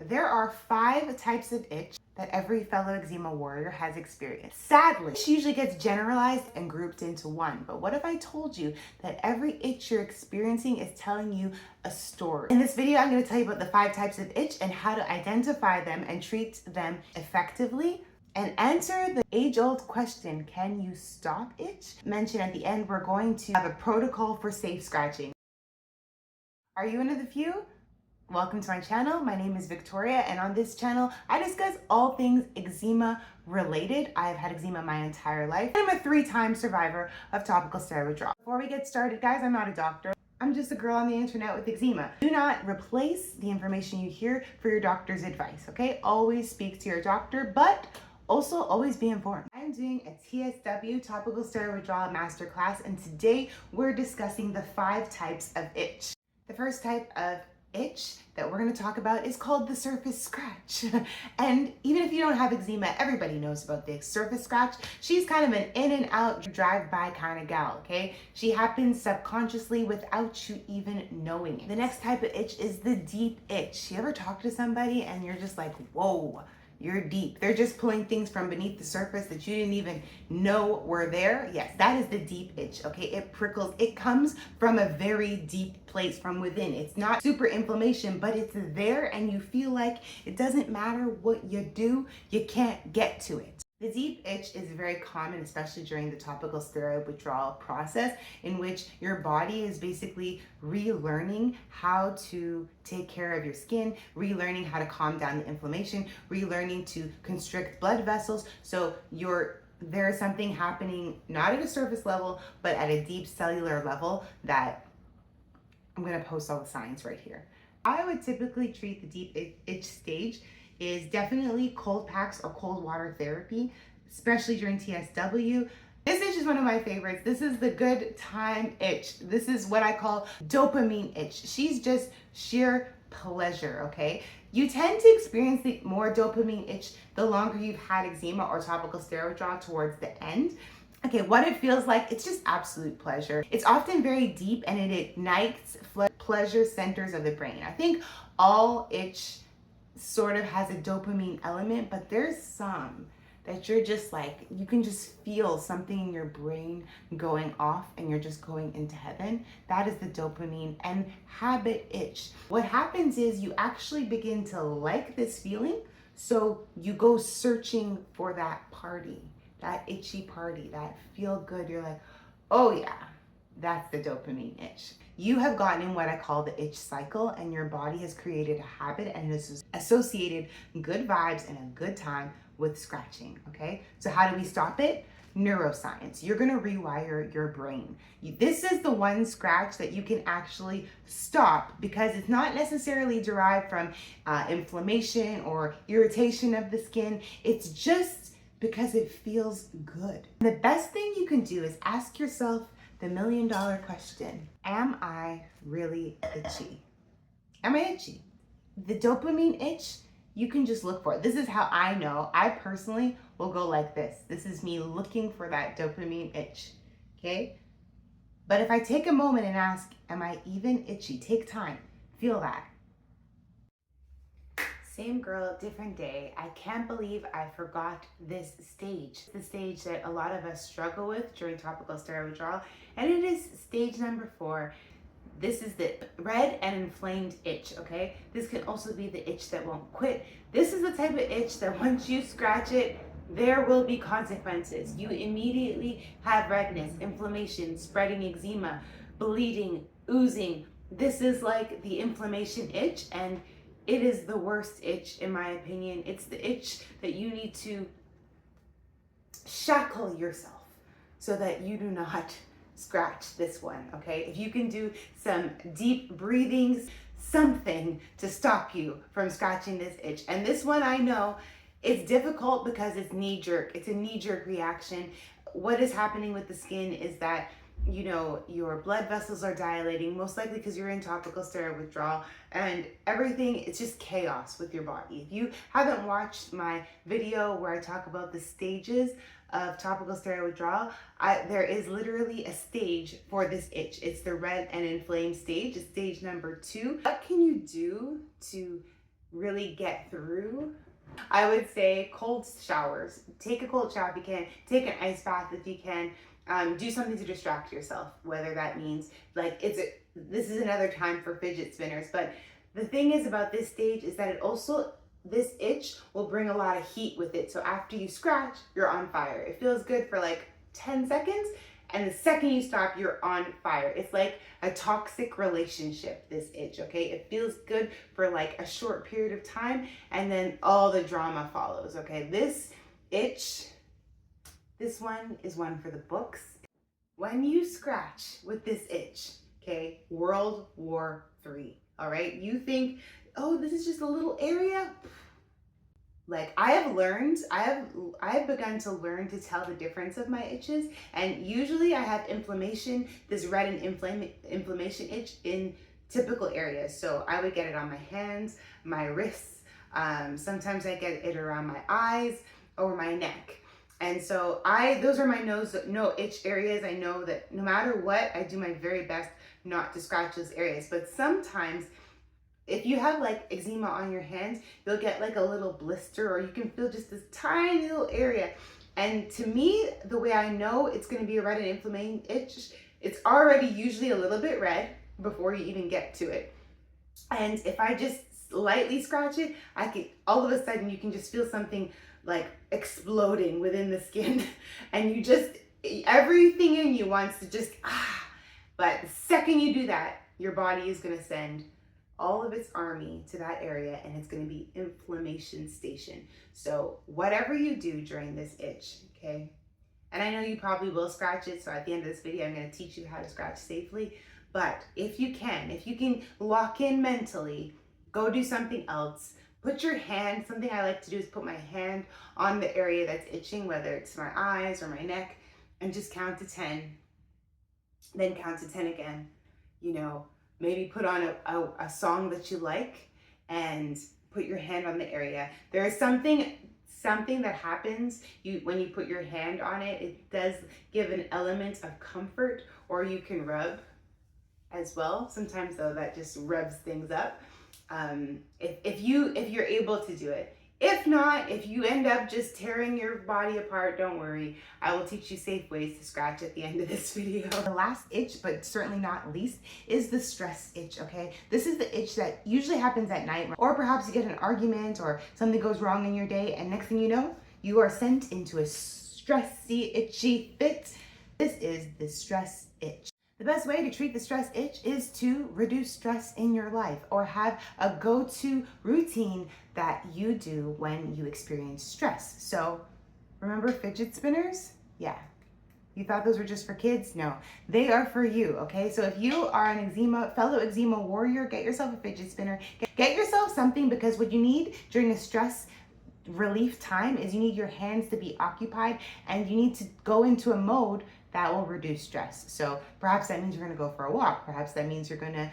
There are 5 types of itch that every fellow eczema warrior has experienced. Sadly, itch usually gets generalized and grouped into one, but what if I told you that every itch you're experiencing is telling you a story? In this video, I'm going to tell you about the 5 types of itch and how to identify them and treat them effectively and answer the age-old question, can you stop itch? Mention at the end, we're going to have a protocol for safe scratching. Are you one of the few? Welcome to my channel. My name is Victoria, and on this channel, I discuss all things eczema related. I've had eczema my entire life. I'm a 3-time survivor of topical steroid withdrawal. Before we get started, guys, I'm not a doctor. I'm just a girl on the internet with eczema. Do not replace the information you hear for your doctor's advice, okay? Always speak to your doctor, but also always be informed. I'm doing a TSW, Topical Steroid Withdrawal Masterclass, and today we're discussing the 5 types of itch. The first type of itch that we're going to talk about is called the surface scratch. And even if you don't have eczema, everybody knows about the surface scratch. She's kind of an in and out, drive-by kind of gal, okay? She happens subconsciously without you even knowing it. The next type of itch is the deep itch. You ever talk to somebody and you're just like, whoa, you're deep. They're just pulling things from beneath the surface that you didn't even know were there. Yes, that is the deep itch, okay? It prickles. It comes from a very deep place from within. It's not super inflammation, but it's there and you feel like it doesn't matter what you do, you can't get to it. The deep itch is very common, especially during the topical steroid withdrawal process, in which your body is basically relearning how to take care of your skin, relearning how to calm down the inflammation, relearning to constrict blood vessels. So there is something happening, not at a surface level, but at a deep cellular level that I'm gonna post all the science right here. I would typically treat the deep itch stage is definitely cold packs or cold water therapy, especially during TSW. This itch is one of my favorites. This is the good time itch. This is what I call dopamine itch. She's just sheer pleasure, okay? You tend to experience the more dopamine itch the longer you've had eczema or topical steroid withdrawal towards the end. Okay, what it feels like, it's just absolute pleasure. It's often very deep and it ignites pleasure centers of the brain. I think all itch sort of has a dopamine element, but there's some that you're just like, you can just feel something in your brain going off and you're just going into heaven. That is the dopamine and habit itch. What happens is you actually begin to like this feeling, so you go searching for that party, that itchy party, that feel good. You're like, oh yeah, that's the dopamine itch. You have gotten in what I call the itch cycle, and your body has created a habit and has associated good vibes and a good time with scratching, okay? So how do we stop it? Neuroscience. You're gonna rewire your brain. This is the one scratch that you can actually stop because it's not necessarily derived from inflammation or irritation of the skin. It's just because it feels good. The best thing you can do is ask yourself the $1 million question. Am I really itchy? Am I itchy? The dopamine itch, you can just look for it. This is how I know. I personally will go like this. This is me looking for that dopamine itch, okay? But if I take a moment and ask, am I even itchy? Take time, feel that. Same girl, different day. I can't believe I forgot this stage. The stage that a lot of us struggle with during topical steroid withdrawal, and it is stage number 4. This is the red and inflamed itch, okay? This can also be the itch that won't quit. This is the type of itch that once you scratch it, there will be consequences. You immediately have redness, inflammation, spreading eczema, bleeding, oozing. This is like the inflammation itch, and it is the worst itch, in my opinion. It's the itch that you need to shackle yourself so that you do not scratch this one, okay? If you can do some deep breathings, something to stop you from scratching this itch. And this one, I know, it's difficult because it's knee-jerk. It's a knee-jerk reaction. What is happening with the skin is that your blood vessels are dilating, most likely because you're in topical steroid withdrawal, and everything, it's just chaos with your body. If you haven't watched my video where I talk about the stages of topical steroid withdrawal, there is literally a stage for this itch. It's the red and inflamed stage. It's stage number 2. What can you do to really get through, I would say cold showers. Take a cold shower if you can. Take an ice bath if you can. Do something to distract yourself, whether that means like this is another time for fidget spinners. But the thing is about this stage is that this itch will bring a lot of heat with it. So after you scratch, you're on fire. It feels good for like 10 seconds. And the second you stop, you're on fire. It's like a toxic relationship, this itch, okay? It feels good for like a short period of time, and then all the drama follows, okay? This itch, this one is one for the books. When you scratch with this itch, okay, World War III, all right? You think, oh, this is just a little area? Like I have begun to learn to tell the difference of my itches, and usually I have inflammation, this red and inflammation itch in typical areas. So I would get it on my hands, my wrists, sometimes I get it around my eyes or my neck. And so those are my no itch areas. I know that no matter what, I do my very best not to scratch those areas. But sometimes if you have like eczema on your hands, you'll get like a little blister, or you can feel just this tiny little area. And to me, the way I know it's gonna be a red and inflamed itch, it's already usually a little bit red before you even get to it. And if I just lightly scratch it, all of a sudden you can just feel something like exploding within the skin. And everything in you wants to just, But the second you do that, your body is gonna send all of its army to that area, and it's going to be inflammation station. So whatever you do during this itch, okay, and I know you probably will scratch it, so at the end of this video I'm going to teach you how to scratch safely. But if you can lock in mentally, go do something else. Put your hand, something I like to do is put my hand on the area that's itching, whether it's my eyes or my neck, and just count to 10, then count to 10 again. Maybe put on a song that you like and put your hand on the area. There is something that happens when you put your hand on it. It does give an element of comfort, or you can rub as well. Sometimes though, that just rubs things up. If you're able to do it. If not, if you end up just tearing your body apart, don't worry. I will teach you safe ways to scratch at the end of this video. The last itch, but certainly not least, is the stress itch, okay? This is the itch that usually happens at night, or perhaps you get an argument or something goes wrong in your day, and next thing you know, you are sent into a stressy, itchy fit. This is the stress itch. The best way to treat the stress itch is to reduce stress in your life, or have a go-to routine that you do when you experience stress. So remember fidget spinners? Yeah. You thought those were just for kids? No, they are for you, okay? So if you are an fellow eczema warrior, get yourself a fidget spinner. Get yourself something, because what you need during a stress relief time is you need your hands to be occupied, and you need to go into a mode that will reduce stress. So perhaps that means you're gonna go for a walk. Perhaps that means you're gonna,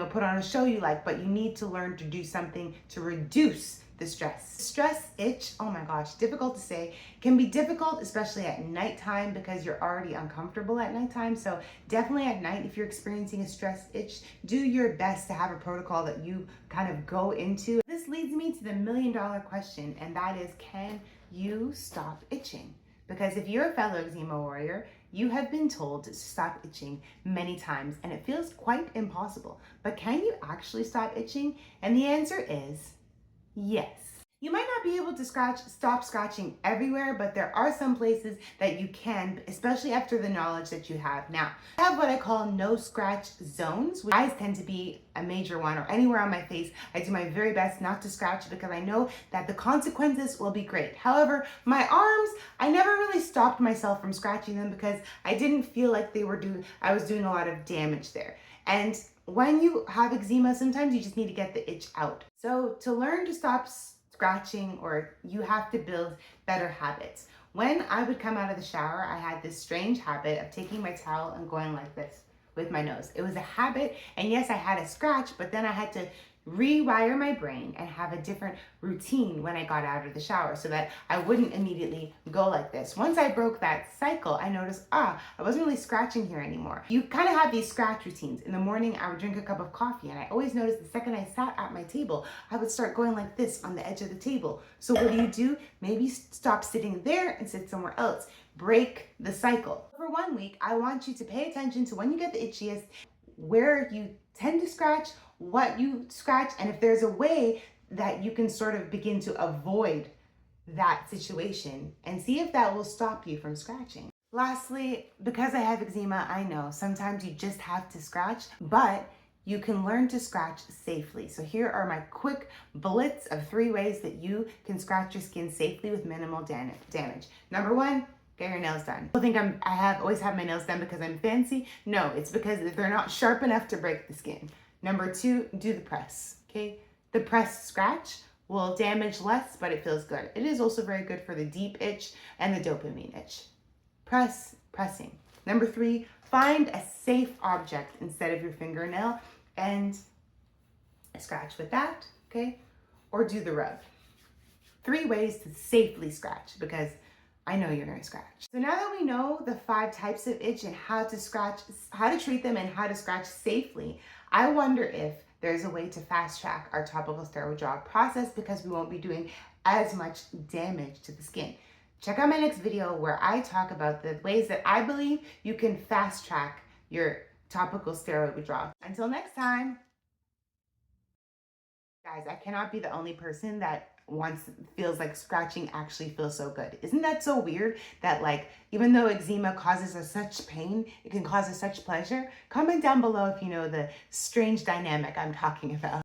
put on a show you like, but you need to learn to do something to reduce the stress. Stress itch, oh my gosh, difficult to say. Can be difficult, especially at nighttime, because you're already uncomfortable at nighttime. So definitely at night, if you're experiencing a stress itch, do your best to have a protocol that you kind of go into. This leads me to the million-dollar question, and that is, can you stop itching? Because if you're a fellow eczema warrior, you have been told to stop itching many times, and it feels quite impossible. But can you actually stop itching? And the answer is yes. You might not be able to stop scratching everywhere, but there are some places that you can, especially after the knowledge that you have now. I have what I call no scratch zones. Eyes tend to be a major one, or anywhere on my face. I do my very best not to scratch, because I know that the consequences will be great. However, my arms, I never really stopped myself from scratching them, because I didn't feel like I was doing a lot of damage there. And when you have eczema, sometimes you just need to get the itch out. So to learn to stop scratching, or you have to build better habits. When I would come out of the shower, I had this strange habit of taking my towel and going like this with my nose. It was a habit, and yes, I had a scratch, but then I had to rewire my brain and have a different routine when I got out of the shower so that I wouldn't immediately go like this. Once I broke that cycle, I noticed, I wasn't really scratching here anymore. You kind of have these scratch routines. In the morning, I would drink a cup of coffee, and I always noticed the second I sat at my table, I would start going like this on the edge of the table. So what do? Maybe stop sitting there and sit somewhere else. Break the cycle. For 1 week, I want you to pay attention to when you get the itchiest, where you tend to scratch, what you scratch, and if there's a way that you can sort of begin to avoid that situation and see if that will stop you from scratching. Lastly, because I have eczema, I know sometimes you just have to scratch, but you can learn to scratch safely. So here are my quick blitz of 3 ways that you can scratch your skin safely with minimal damage. Number 1, get your nails done. People think I always have my nails done because I'm fancy. No, it's because they're not sharp enough to break the skin. Number 2, do the press, okay? The press scratch will damage less, but it feels good. It is also very good for the deep itch and the dopamine itch. Pressing. Number 3, find a safe object instead of your fingernail and scratch with that, okay? Or do the rub. 3 ways to safely scratch, because I know you're gonna scratch. So now that we know the 5 types of itch and how to scratch, how to treat them and how to scratch safely, I wonder if there's a way to fast track our topical steroid withdrawal process because we won't be doing as much damage to the skin. Check out my next video where I talk about the ways that I believe you can fast track your topical steroid withdrawal. Until next time. Guys, I cannot be the only person that feels like scratching actually feels so good. Isn't that so weird that, like, even though eczema causes us such pain, it can cause us such pleasure? Comment down below if you know the strange dynamic I'm talking about.